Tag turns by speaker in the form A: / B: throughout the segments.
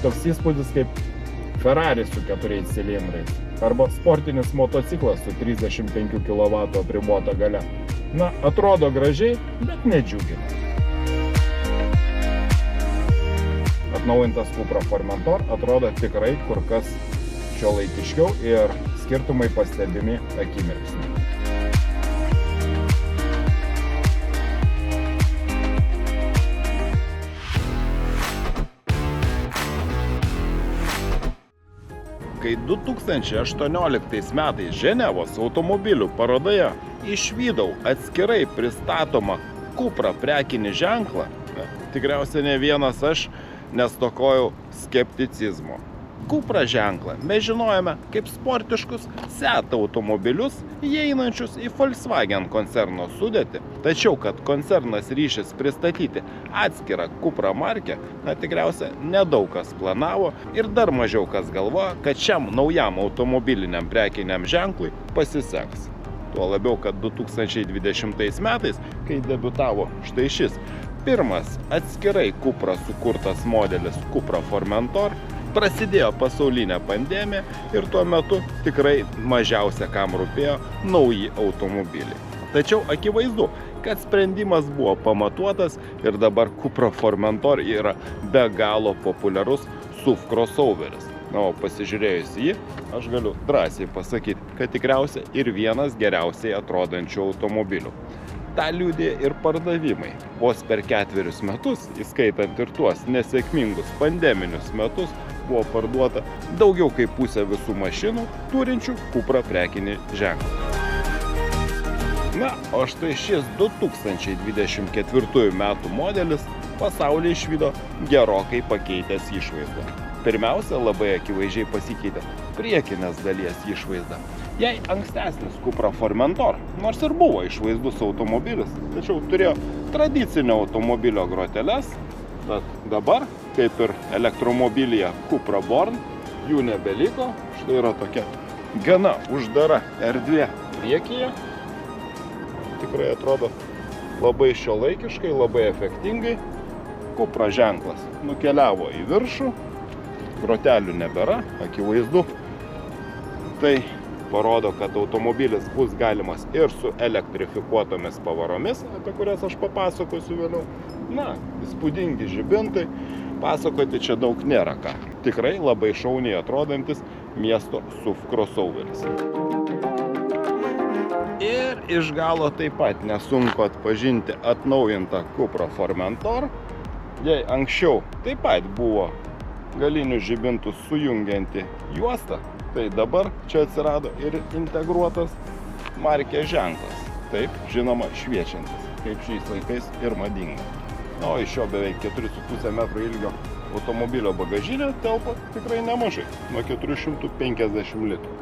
A: toks įspūdis kaip Ferrari su 4 cilindrais arba sportinis motociklas su 35 kW apribota galia. Na, atrodo gražiai, bet nedžiugina. Atnaujintas Cupra Formentor atrodo tikrai kur kas šiuolaikiškiau ir skirtumai pastebimi akimirksniu. Kai 2018 metais Ženevos automobilių parodoje išvydau atskirai pristatomą Cupra prekinį ženklą, tikriausiai ne vienas aš nestokojau skepticizmo. Cupra ženklą mes žinojame kaip sportiškus Seat automobilius, įeinančius į Volkswagen koncerno sudėtį, tačiau kad koncernas ryšis pristatyti atskirą Cupra markę, tikriausiai nedaug kas planavo ir dar mažiau kas galvoja, kad šiam naujam automobiliniam prekiniam ženklui pasiseks. Tuo labiau, kad 2020 metais, kai debiutavo štai šis pirmas atskirai Cupra sukurtas modelis Cupra Formentor, prasidėjo pasaulinė pandemija ir tuo metu tikrai mažiausia kam rūpėjo nauji automobiliai. Tačiau akivaizdu, kad sprendimas buvo pamatuotas ir dabar Cupra Formentor yra be galo populiarus SUV crossoveris. O pasižiūrėjus jį, aš galiu drąsiai pasakyti, kad tikriausiai ir vienas geriausiai atrodančių automobilių. Ta liudija ir pardavimai. Vos per 4 metus, įskaitant ir tuos nesėkmingus pandeminius metus, buvo parduota daugiau kaip pusė visų mašinų turinčių Cupra prekinį ženklą. Na, o štai šis 2024 metų modelis pasaulį išvydo gerokai pakeitęs išvaizdą. Pirmiausia, labai akivaizdžiai pasikeitė priekinės dalies išvaizda. Jei ankstesnis Cupra Formentor, nors ir buvo išvaizdus automobilis, tačiau turėjo tradicinio automobilio groteles, tad dabar, kaip ir elektromobilyje Cupra Born, jų nebeliko. Štai yra tokia gana uždara erdvė priekyje. Tikrai atrodo labai šiuolaikiškai, labai efektingai. Cupra ženklas nukeliavo į viršų, grotelių nebėra, akivaizdu. Tai parodo, kad automobilis bus galimas ir su elektrifikuotomis pavaromis, apie kurias aš papasakosiu vėliau. Na, įspūdingi žibintai, pasakoti čia daug nėra ką. Tikrai labai šauniai atrodantis miesto SUV crossoveris. Ir iš galo taip pat nesunku atpažinti atnaujintą Cupra Formentor. Jei anksčiau taip pat buvo galinių žibintų sujungianti juosta, tai dabar čia atsirado ir integruotas markės ženklas. Taip, žinoma, šviečiantis, kaip šiais laikais ir madinga. O iš šio beveik 4,5 metrų ilgio automobilio bagažinė telpa tikrai nemažai, nuo 450 litrų.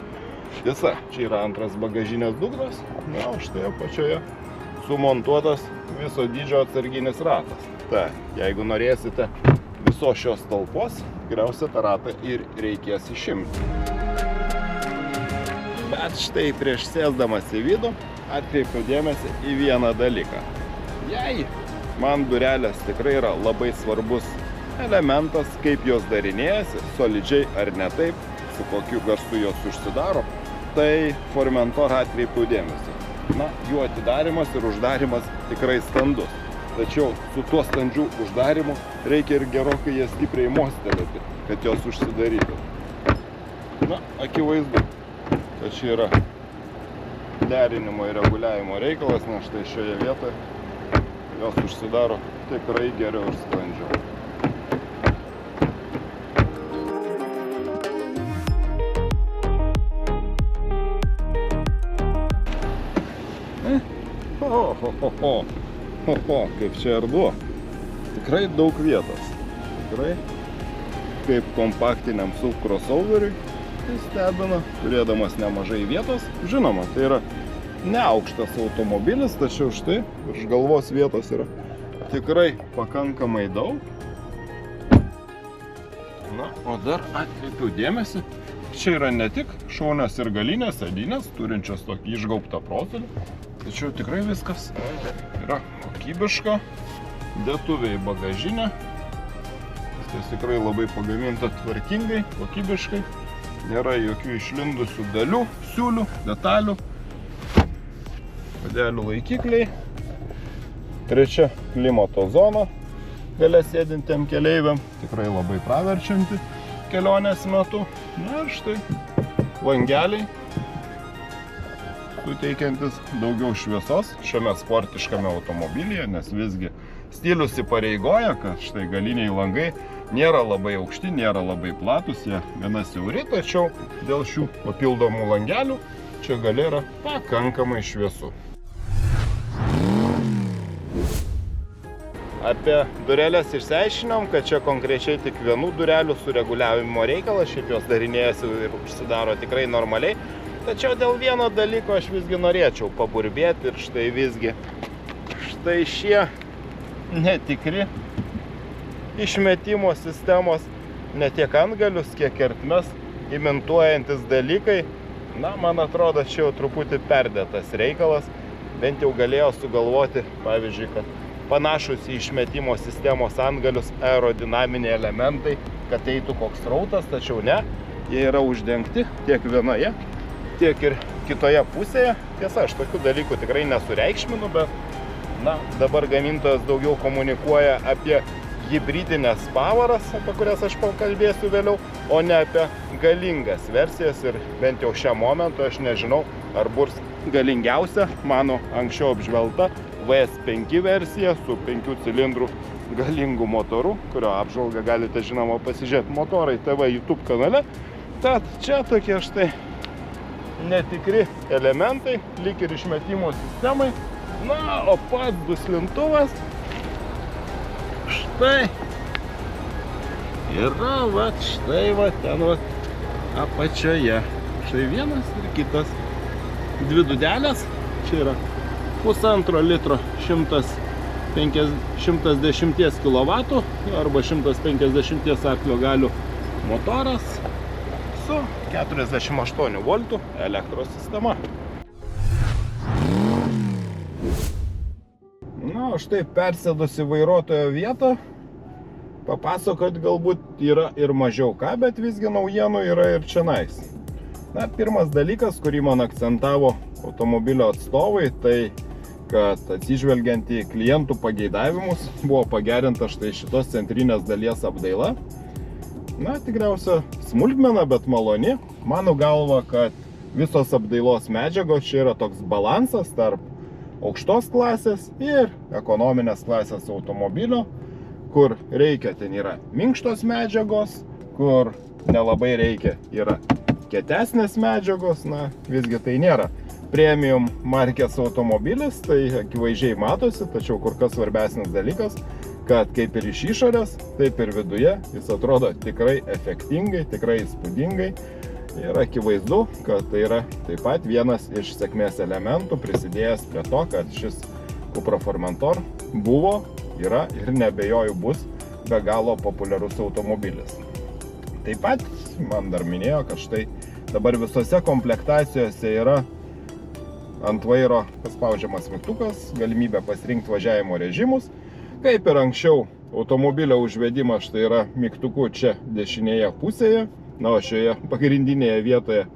A: Tiesa, čia yra antras bagažinės dugnas, na, o štai apačioje sumontuotas viso dydžio atsarginis ratas. Tai, jeigu norėsite visos šios talpos, tikriausiai tą ratą ir reikės išimti. Bet štai prieš sėsdamas į vidų atkreipiu dėmesį į vieną dalyką. Jei man durelės tikrai yra labai svarbus elementas, kaip jos darinėjasi, solidžiai ar ne taip, su kokiu garsu jos užsidaro, tai Formentor atkreipiu dėmesį. Na, jų atidarimas ir uždarimas tikrai standus. Tačiau su tuo standžiu uždarimu reikia ir gerokai jas stipriai mostelėti, kad jos užsidarytų. Na, akivaizdu, kad čia yra derinimo ir reguliavimo reikalas, nes štai šioje vietoje jos užsidaro tikrai geriau ir sklandžiau. Kaip čia ir buvo. Tikrai daug vietos. Tikrai kaip kompaktiniam SUV crossoveriui. Tai stebina, turėdamas nemažai vietos. Žinoma, tai yra neaukštas automobilis, tačiau štai virš galvos vietos yra tikrai pakankamai daug. Na, o dar atkreipiu dėmesį, čia yra ne tik šaunios ir galinės sėdynės, turinčios tokį išgaubtą profilį, tačiau tikrai viskas yra kokybiška, dėtuviai bagažinė, Jis tikrai labai pagaminta tvarkingai, kokybiškai. Nėra jokių išlindusių dalių, siūlių, detalių. Padelių laikikliai. Trečia klimato zona gale sėdintiem keleiviam. Tikrai labai praverčianti kelionės metu. Na ir štai langeliai, suteikiantis daugiau šviesos šiame sportiškame automobilyje, nes visgi stilius įpareigoja, kad štai galiniai langai nėra labai aukšti, nėra labai platus, jie gana siauri, tačiau dėl šių papildomų langelių čia gale yra pakankamai šviesu. Apie durelės išsiaiškinom, kad čia konkrečiai tik vienų durelių sureguliavimo reikalas, šiaip jos darinėjasi ir užsidaro tikrai normaliai. Tačiau dėl vieno dalyko aš visgi norėčiau paburbėti ir štai visgi. Štai šie netikri išmetimo sistemos, ne tiek antgalius, kiek ertmes imituojantis dalykai. Na, man atrodo, čia jau truputį perdėtas reikalas. Bent jau galėjo sugalvoti, pavyzdžiui, kad panašus į išmetimo sistemos antgalius aerodinaminiai elementai, kad eitų koks srautas, tačiau ne, jie yra uždengti tiek vienoje, tiek ir kitoje pusėje. Tiesa, aš tokių dalykų tikrai nesureikšminu, bet na, dabar gamintojas daugiau komunikuoja apie hibridinės pavaras, apie kurias aš pakalbėsiu vėliau, o ne apie galingas versijas. Ir bent jau šią momentą aš nežinau, ar bus galingiausia mano anksčiau apžvelgta VS5 versija su 5 cilindrų galingu motoru, kurio apžvalgą galite žinoma pasižiūrėti Motorai TV YouTube kanale. Tad čia tokie štai netikri elementai, lyg ir išmetimo sistemai. Na, o pats duslintuvas štai yra, štai ten apačioje. Štai vienas ir kitas. Dvi dudelės. Čia yra 1,5 litro 110 kW arba 150 arklio galių motoras su 48 voltų elektros sistema. Na, štai persėdus į vairuotojo vietą, papasakot galbūt yra ir mažiau ką, bet visgi naujienų yra ir čionais. Na, pirmas dalykas, kurį man akcentavo automobilio atstovai, tai kad atsižvelgiant į klientų pageidavimus buvo pagerinta štai šitos centrinės dalies apdaila. Na, tikriausia smulkmena, bet maloni. Mano galva, kad visos apdailos medžiagos čia yra toks balansas tarp aukštos klasės ir ekonominės klasės automobilio, kur reikia, ten yra minkštos medžiagos, kur nelabai reikia, yra kietesnės medžiagos. Na, visgi tai nėra premium markės automobilis, tai akivaizdžiai matosi, tačiau kur kas svarbesnis dalykas, kad kaip ir iš išorės, taip ir viduje jis atrodo tikrai efektingai, tikrai įspūdingai. Ir akivaizdu, kad tai yra taip pat vienas iš sėkmės elementų prisidėjęs prie to, kad šis Cupra Formentor buvo, yra ir neabejoju bus be galo populiarus automobilis. Taip pat man dar minėjo, kad štai dabar visose komplektacijose yra ant vairo paspaudžiamas mygtukas, galimybė pasirinkti važiavimo režimus. Kaip ir anksčiau, automobilio užvedimas štai yra mygtuku čia dešinėje pusėje, na, o šioje pagrindinėje vietoje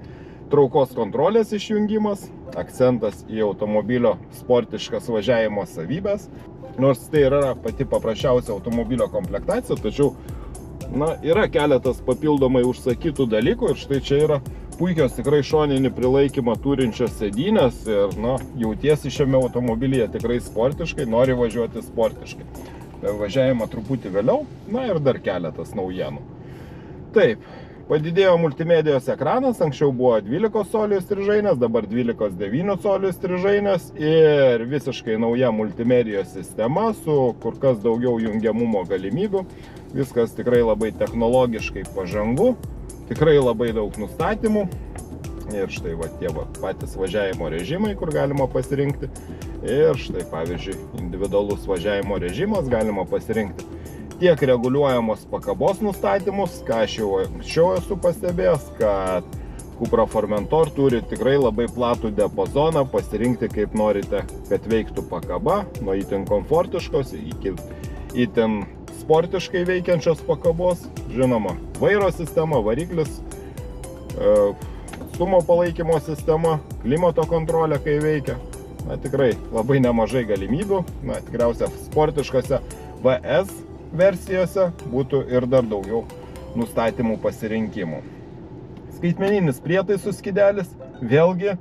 A: traukos kontrolės išjungimas, akcentas į automobilio sportiškas važiavimo savybės. Nors tai yra pati paprasčiausia automobilio komplektacija, tačiau na, yra keletas papildomai užsakytų dalykų ir štai čia yra puikios tikrai šoninį prilaikymą turinčios sėdynės ir na, jautiesi šiame automobilyje tikrai sportiškai, nori važiuoti sportiškai. Važiavimą truputį vėliau, na ir dar keletas naujienų. Taip, padidėjo multimedijos ekranas, anksčiau buvo 12 colių įstrižainės, dabar 12,9 colių įstrižainės ir visiškai nauja multimedijos sistema su kur kas daugiau jungiamumo galimybių. Viskas tikrai labai technologiškai pažangu. Tikrai labai daug nustatymų ir štai tie patys važiavimo režimai, kur galima pasirinkti. Ir štai pavyzdžiui, individualus važiavimo režimas galima pasirinkti tiek reguliuojamos pakabos nustatymus, ką aš jau anksčiau esu pastebėjęs, kad Cupra Formentor turi tikrai labai platų diapazoną, pasirinkti kaip norite, kad veiktų pakaba, nuo itin komfortiškos iki itin sportiškai veikiančios pakabos, žinoma, vairo sistema, variklis, atstumo palaikymo sistema, klimato kontrolė, kai veikia. Na, tikrai labai nemažai galimybių. Na, tikriausia, sportiškose VS versijose būtų ir dar daugiau nustatymų pasirinkimų. Skaitmeninis prietaisų skydelis, vėlgi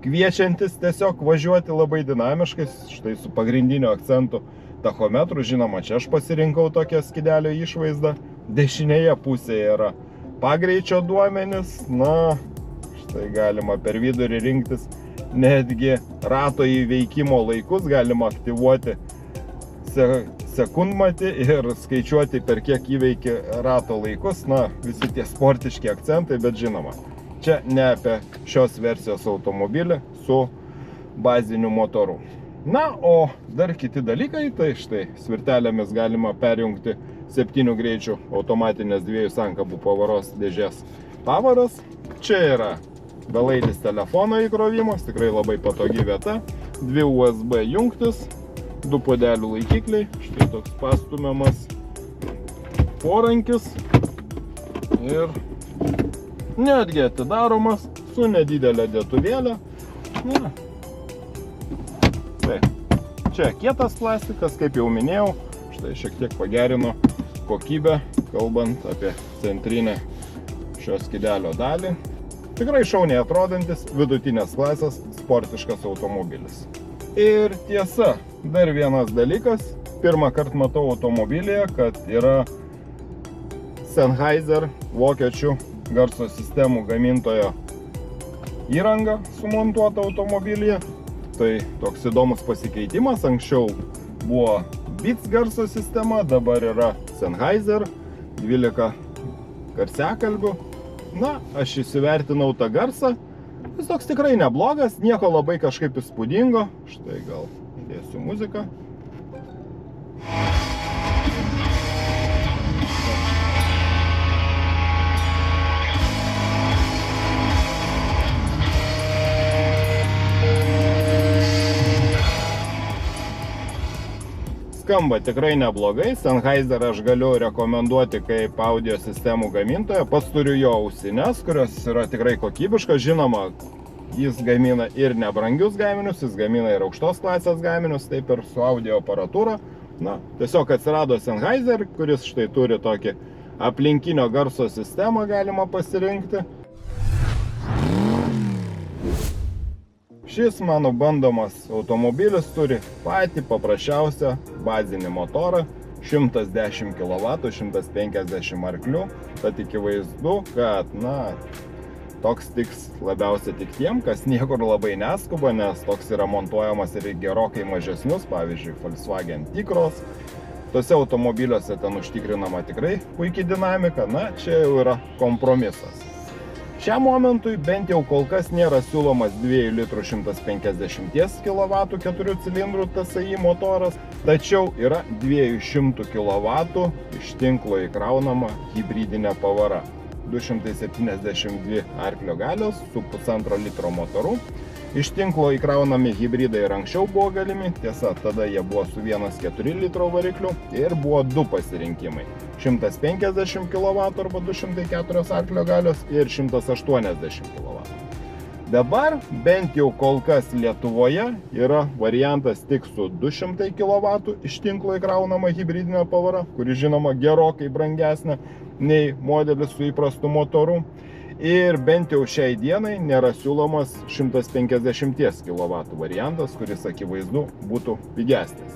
A: kviečiantis tiesiog važiuoti labai dinamiškai, štai su pagrindiniu akcentu tachometru. Žinoma, čia aš pasirinkau tokią skydelio išvaizdą. Dešinėje pusėje yra pagreičio duomenis. Na, štai galima per vidurį rinktis netgi rato įveikimo laikus, galima aktyvuoti sekundmatį ir skaičiuoti, per kiek įveiki rato laikus. Na, visi tie sportiški akcentai, bet žinoma, čia ne apie šios versijos automobilį su baziniu motoru. Na, o dar kiti dalykai, tai štai svirtelėmis galima perjungti 7 greičių automatinės 2 sankabų pavaros dėžės pavaras. Čia yra belaidis telefono įkrovimas, tikrai labai patogi vieta, 2 USB jungtis, 2 puodelių laikikliai, štai toks pastumiamas porankis ir netgi atidaromas su nedidelė dėtuvėlė. Na, tai, čia kietas plastikas, kaip jau minėjau, štai šiek tiek pagerino kokybę, kalbant apie centrinę šio skydelio dalį. Tikrai šauniai atrodantis vidutinės klasės sportiškas automobilis. Ir tiesa, dar vienas dalykas, pirmą kartą matau automobilyje, kad yra Sennheiser vokiečių garso sistemų gamintojo įranga sumontuota automobilyje. Tai toks įdomus pasikeitimas, anksčiau buvo Beats garso sistema, dabar yra Sennheiser 12 garsiakalbių. Na, aš įsivertinau tą garsą, jis toks tikrai neblogas, nieko labai kažkaip įspūdingo. Štai gal įdėsiu muziką. Skamba tikrai neblogai, Sennheiser aš galiu rekomenduoti kaip audio sistemų gamintoją. Pats turiu jo ausines, kurios yra tikrai kokybiškos. Žinoma, jis gamina ir nebrangius gaminius, jis gamina ir aukštos klasės gaminius, taip ir su audio aparatūra. Na, tiesiog atsirado Sennheiser, kuris štai turi tokį aplinkinio garso sistemą, galima pasirinkti. Šis mano bandomas automobilis turi patį paprasčiausią bazinį motorą, 110 kW, 150 arklių, tad akivaizdu, kad, na, toks tiks labiausiai tik tiem, kas niekur labai neskuba, nes toks yra montuojamas ir gerokai mažesnius, pavyzdžiui, Volkswagen T-Cross. Tose automobiliuose ten užtikrinama tikrai puikiai dinamika, na, čia jau yra kompromisas. Šiam momentui bent jau kol kas nėra siūlomas 2 litrų 150 kW 4 cilindrų TSI motoras, tačiau yra 200 kW iš tinklo įkraunama hibridinė pavara. 272 arklio galios su 1,5 litro motoru. Iš tinklo įkraunami hibridai ir anksčiau buvo galimi, tiesa, tada jie buvo su 1,4 litro varikliu ir buvo 2 pasirinkimai. 150 kW arba 204 arklio galios ir 180 kW. Dabar bent jau kol kas Lietuvoje yra variantas tik su 200 kW iš tinklo įkraunama hibridinė pavara, kuri žinoma gerokai brangesnė nei modelis su įprastu motoru. Ir bent jau šiai dienai nėra siūlomas 150 kW variantas, kuris akivaizdu būtų pigesnis.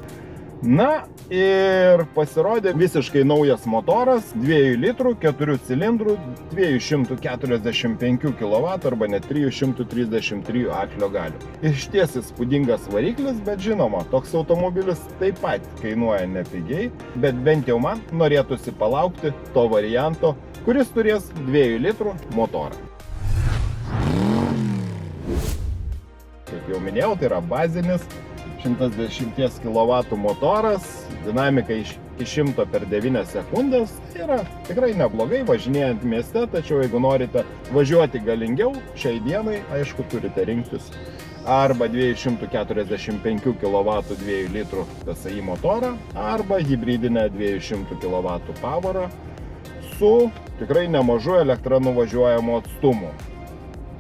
A: Na ir pasirodė visiškai naujas motoras, 2 litrų, 4 cilindrų, 245 kW arba net 333 arklio galių. Išties įspūdingas variklis, bet žinoma, toks automobilis taip pat kainuoja nepigiai, bet bent jau man norėtųsi palaukti to varianto, kuris turės 2 litrų motorą. Kaip jau minėjau, tai yra bazinis 110 kW motoras, dinamika iki 100 per 9 sekundės. Tai yra tikrai neblogai važinėjant mieste, tačiau jeigu norite važiuoti galingiau, šiai dienai, aišku, turite rinktis arba 245 kW 2 litrų TSI motorą, arba hibridinę 200 kW pavarą su tikrai nemažu elektra nuvažiuojamu atstumu.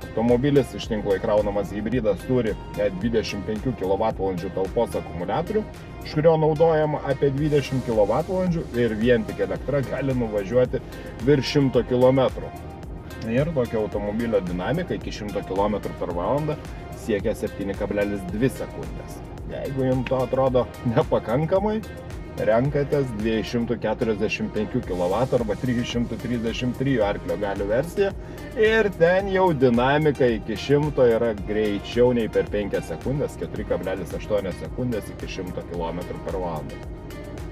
A: Automobilis iš tinklo įkraunamas hibridas turi 25 kWh talpos akumuliatorių, iš kurio naudojama apie 20 kWh ir vien tik elektra gali nuvažiuoti virš 100 km. Ir tokio automobilio dinamika iki 100 km per valandą siekia 7,2 sekundės. Jeigu jums to atrodo nepakankamai, renkatės 245 kW arba 333 arklio galių versiją ir ten jau dinamika iki 100 yra greičiau nei per 5 sekundės, 4,8 sekundės iki 100 km per valandą.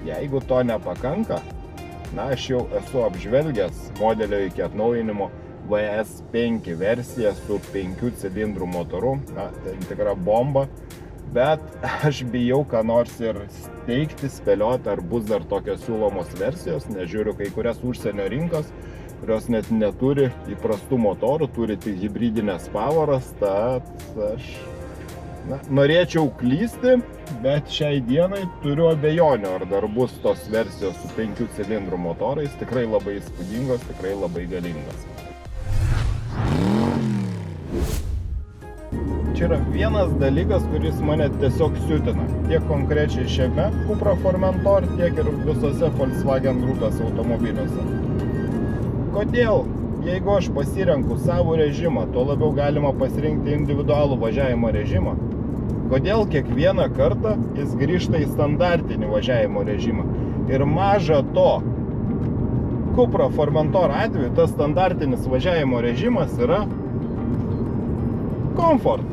A: Jeigu to nepakanka, aš jau esu apžvelgęs modelio iki atnaujinimo VS5 versiją su 5 cilindrų motoru, tai tikra bomba. Bet aš bijau, ką nors ir steigti, spėlioti, ar bus dar tokios siūlomos versijos, nežiūriu kai kurias užsienio rinkos, kurios net neturi įprastų motorų, turi tik hibridinės pavaras, tad aš norėčiau klysti, bet šiai dienai turiu abejonių, ar dar bus tos versijos su 5 cilindrų motorais, tikrai labai įspūdingos, tikrai labai galingos. Čia yra vienas dalykas, kuris mane tiesiog siutina. Tiek konkrečiai šiame Cupra Formentor, tiek ir visose Volkswagen grupės automobiliuose. Kodėl, jeigu aš pasirenku savo režimą, tuo labiau galima pasirinkti individualų važiavimo režimą, kodėl kiekvieną kartą jis grįžta į standartinį važiavimo režimą? Ir maža to, Cupra Formentor atveju tas standartinis važiavimo režimas yra Comfort.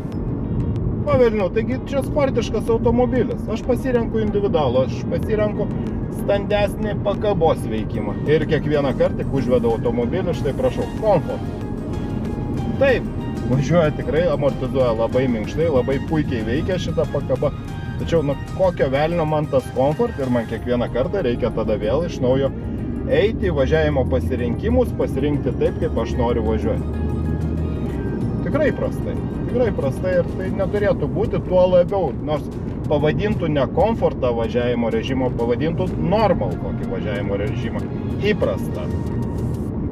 A: Pavelniu, taigi čia sportiškas automobilis. Aš pasirenku individualų, aš pasirenku standesnį pakabos veikimą. Ir kiekvieną kartą, kai užvedu automobilį, štai prašau, Comfort. Taip, važiuoja tikrai, amortizuoja labai minkštai, labai puikiai veikia šitą pakabą. Tačiau, kokio velnio man tas Comfort ir man kiekvieną kartą reikia tada vėl iš naujo eiti į važiavimo pasirinkimus, pasirinkti taip, kaip aš noriu važiuoti. Tikrai prastai ir tai neturėtų būti, tuo labiau, nors pavadintų ne komfortą važiavimo režimo, pavadintų normal kokį važiavimo režimą, įprastą,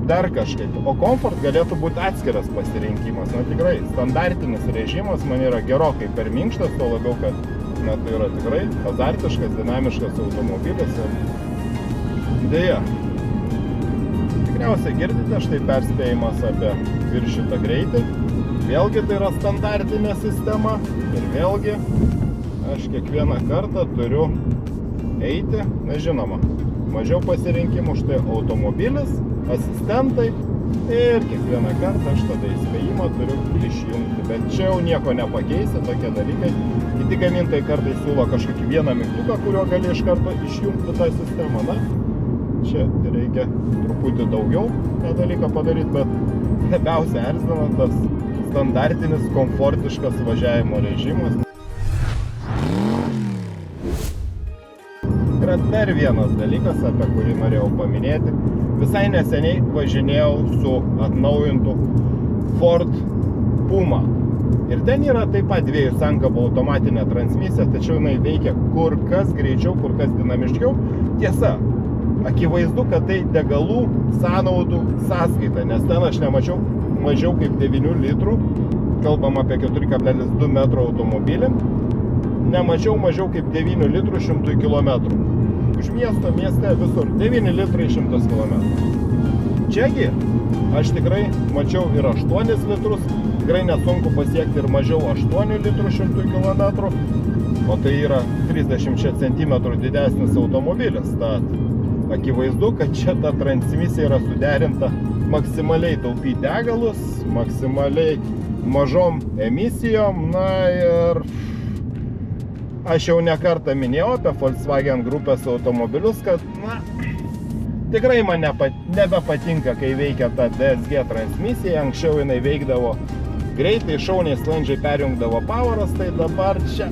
A: dar kažkaip, o komfort galėtų būti atskiras pasirinkimas, tikrai, standartinis režimas man yra gerokai per minkštas, tuo labiau, kad tai yra tikrai azartiškas, dinamiškas automobilis ir dėja. Tikriausiai girdite, štai perspėjimas apie viršytą greitį. Vėlgi tai yra standartinė sistema ir vėlgi aš kiekvieną kartą turiu eiti, nežinoma, mažiau pasirinkimų, štai automobilis, asistentai ir kiekvieną kartą aš tada įspėjimą turiu išjungti, bet čia jau nieko nepakeisi, tokie dalykai. Kiti gamintojai kartais siūlo kažkokį vieną mygtuką, kurio gali iš karto išjungti tą sistemą, čia reikia truputį daugiau tą dalyką padaryti, bet labiausiai erzina tas standartinis komfortiškas važiavimo režimas. Yra dar vienas dalykas, apie kurį norėjau paminėti. Visai neseniai važinėjau su atnaujintu Ford Puma. Ir ten yra taip pat 2 sankabų automatinė transmisija, tačiau jinai veikia kur kas greičiau, kur kas dinamiškiau. Tiesa, akivaizdu, kad tai degalų sąnaudų sąskaita, nes ten aš nemačiau mažiau kaip 9 litrų, kalbam apie 4,2 metro automobilį, nemačiau mažiau kaip 9 litrų 100 km. Už mieste visur 9 litrai 100 km. Čiagi aš tikrai mačiau ir 8 litrus, tikrai nesunku pasiekti ir mažiau 8 litrų 100 km, o tai yra 30 cm didesnis automobilis, tad akivaizdu, kad čia ta transmisija yra suderinta maksimaliai taupyti degalus, maksimaliai mažom emisijom, ir aš jau ne kartą minėjau apie Volkswagen grupės automobilius, kad, tikrai man nebepatinka, kai veikia ta DSG transmisija, anksčiau jinai veikdavo greitai, šauniai, sklandžiai perjungdavo pavaras, tai dabar čia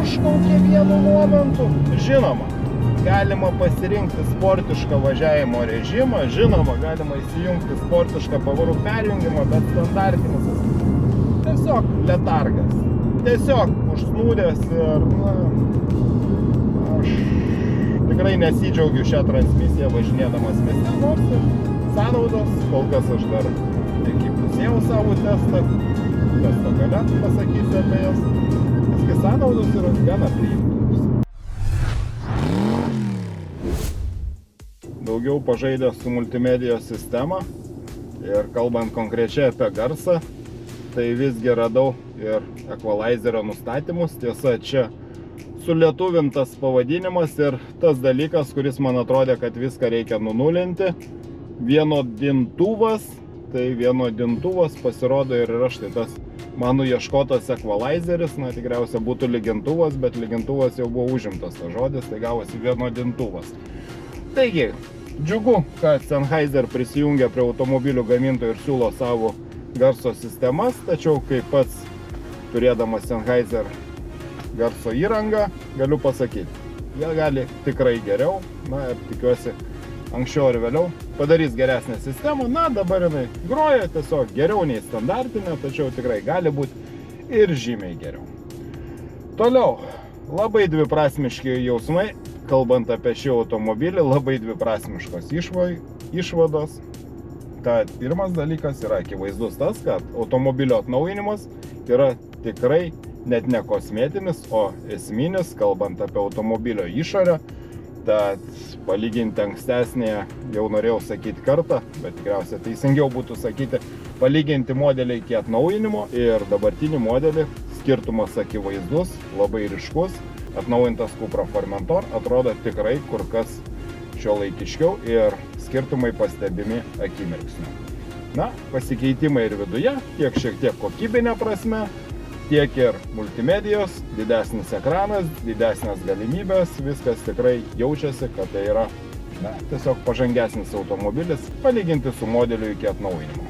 A: užkaukė vienu momentu, žinoma. Galima pasirinkti sportišką važiavimo režimą, žinoma, galima įsijungti sportišką pavarų perjungimą, bet standartinis tiesiog letargas. Tiesiog užsnūdęs ir, na, aš tikrai nesidžiaugiu šią transmisiją važinėdamas mieste, nors ir sąnaudos, kol kas aš dar tik įpusėjau savo testo gale pasakysiu apie jas, visgi sąnaudos yra gana priimtinos. Daugiau pažaidęs su multimedijos sistema ir kalbant konkrečiai apie garsą, tai visgi radau ir equalizerio nustatymus. Tiesa, čia sulietuvintas pavadinimas ir tas dalykas, kuris man atrodė, kad viską reikia nunulinti. Vienodintuvas, tai vienodintuvas pasirodo ir yra štai tas mano ieškotas equalizeris, na tikriausiai būtų lygintuvas, bet lygintuvas jau buvo užimtas tas žodis, tai gavosi vienodintuvas. Taigi, džiugu, kad Sennheiser prisijungia prie automobilių gamintojų ir siūlo savo garso sistemas, tačiau kaip pats turėdamas Sennheiser garso įrangą, galiu pasakyti, jie gali tikrai geriau, na ir tikiuosi anksčiau ar vėliau padarys geresnę sistemą, na dabar jinai groja tiesiog geriau nei standartinė, tačiau tikrai gali būti ir žymiai geriau. Toliau, labai dviprasmiški jausmai, kalbant apie šį automobilį, labai dviprasmiškos išvados. Tad pirmas dalykas yra akivaizdus tas, kad automobilio atnaujinimas yra tikrai net ne kosmetinis, o esminis, kalbant apie automobilio išorę. Tad palyginti ankstesnėje, jau norėjau sakyti kartą, bet tikriausiai teisingiau būtų sakyti, palyginti modelį iki atnaujinimo ir dabartinį modelį, skirtumas akivaizdus, labai ryškus. Atnaujintas Cupra Formentor atrodo tikrai kur kas šiuolaikiškiau ir skirtumai pastebimi akimirksniu. Na, pasikeitimai ir viduje, tiek šiek tiek kokybinė prasme, tiek ir multimedijos, didesnis ekranas, didesnės galimybės, viskas tikrai jaučiasi, kad tai yra tiesiog pažangesnis automobilis, palyginti su modeliu iki atnaujinimo.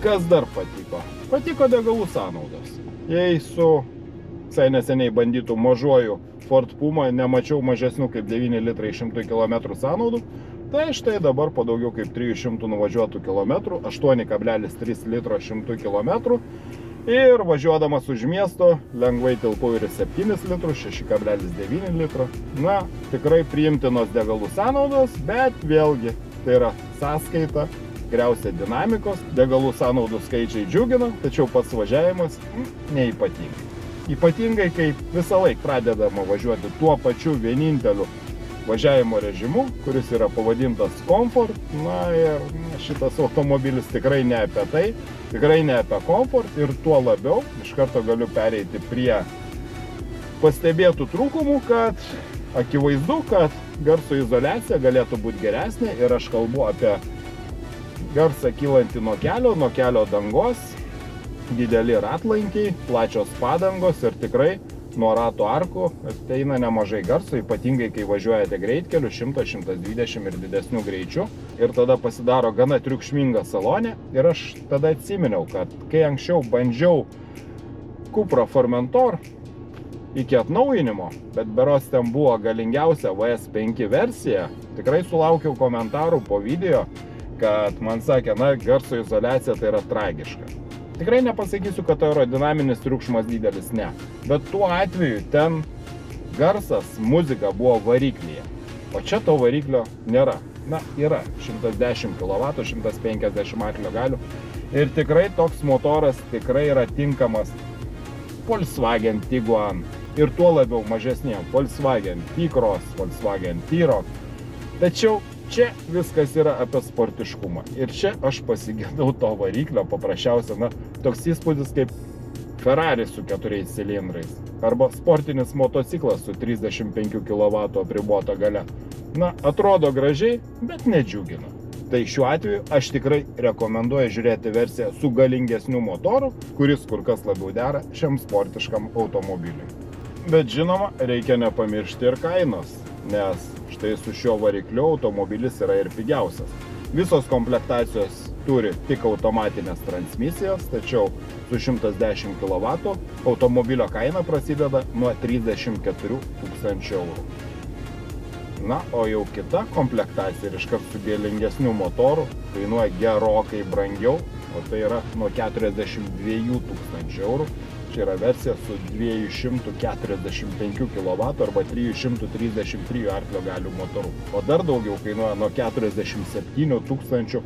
A: Kas dar patiko? Patiko degalų sąnaudos. Jei su visai neseniai bandytų mažuoju Ford Puma nemačiau mažesnių kaip 9 litrai 100 km sąnaudų, tai štai dabar po daugiau kaip 300 nuvažiuotų kilometrų, 8,3 litro 100 km ir važiuodamas už miesto lengvai tilpau ir 7 litrus, 6,9 litro. Na, tikrai priimtinos degalų sąnaudos, bet vėlgi tai yra sąskaita, tikriausiai dinamikos, degalų sąnaudų skaičiai džiugina, tačiau pats važiavimas neypatingai. Ypatingai, kai visą laiką pradedama važiuoti tuo pačiu vieninteliu važiavimo režimu, kuris yra pavadintas Comfort. Na ir šitas automobilis tikrai ne apie tai, tikrai ne apie Comfort ir tuo labiau iš karto galiu pereiti prie pastebėtų trūkumų, kad akivaizdu, kad garso izoliacija galėtų būti geresnė ir aš kalbu apie garsą kylantį nuo kelio dangos, dideli ratlankiai, plačios padangos ir tikrai nuo ratų arkų ateina nemažai garso, ypatingai kai važiuojate greitkeliu 100, 120 ir didesnių greičių ir tada pasidaro gana triukšminga salonė ir aš tada atsiminiau, kad kai anksčiau bandžiau Cupra Formentor iki atnaujinimo, bet berods ten buvo galingiausia VS5 versija, tikrai sulaukiau komentarų po video, kad man sakė, na, garso izoliacija tai yra tragiška. Tikrai nepasakysiu, kad aerodinaminis triukšmas didelis, ne. Bet tuo atveju ten garsas, muzika buvo variklyje. O čia to variklio nėra. Na, yra 110 kW, 150 arklio galių. Ir tikrai toks motoras tikrai yra tinkamas Volkswagen Tiguan. Ir tuo labiau mažesniem Volkswagen T-Cross, Volkswagen T-Roc. Tačiau čia viskas yra apie sportiškumą. Ir čia aš pasigedau to variklio paprasčiausia, na, toks įspūdis kaip Ferrari su 4 cilindrais. Arba sportinis motociklas su 35 kW apribota galia. Na, atrodo gražiai, bet nedžiugina. Tai šiuo atveju aš tikrai rekomenduoju žiūrėti versiją su galingesniu motoru, kuris kur kas labiau dera šiam sportiškam automobiliui. Bet žinoma, reikia nepamiršti ir kainos, nes štai su šiuo varikliu automobilis yra ir pigiausias. Visos komplektacijos turi tik automatinės transmisijas, tačiau su 110 kW automobilio kaina prasideda nuo 34 000 eurų. Na, o jau kita komplektacija ir iškart su galingesniu motoru kainuoja gerokai brangiau, o tai yra nuo 42 tūkstančių eurų. Čia yra versija su 245 kW arba 333 arklio galių motoru. O dar daugiau kainuoja nuo 47 tūkstančių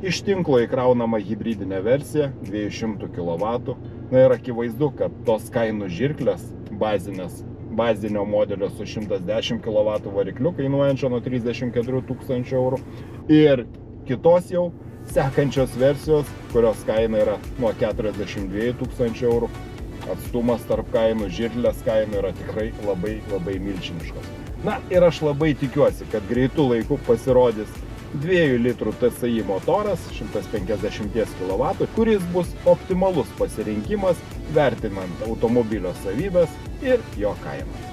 A: iš tinklo įkraunama hibridinė versija 200 kW. Na ir akivaizdu, kad tos kainų žirklės bazinio modelio su 110 kW varikliu kainuojančio nuo 34 tūkstančių eurų ir kitos jau sekančios versijos, kurios kaina yra nuo 42 tūkstančių eurų. Atstumas tarp kainų, žirklės kainų yra tikrai labai milžiniškos. Na ir aš labai tikiuosi, kad greitų laikų pasirodys 2 litrų TSI motoras 150 kW, kuris bus optimalus pasirinkimas vertinant automobilio savybes ir jo kainą.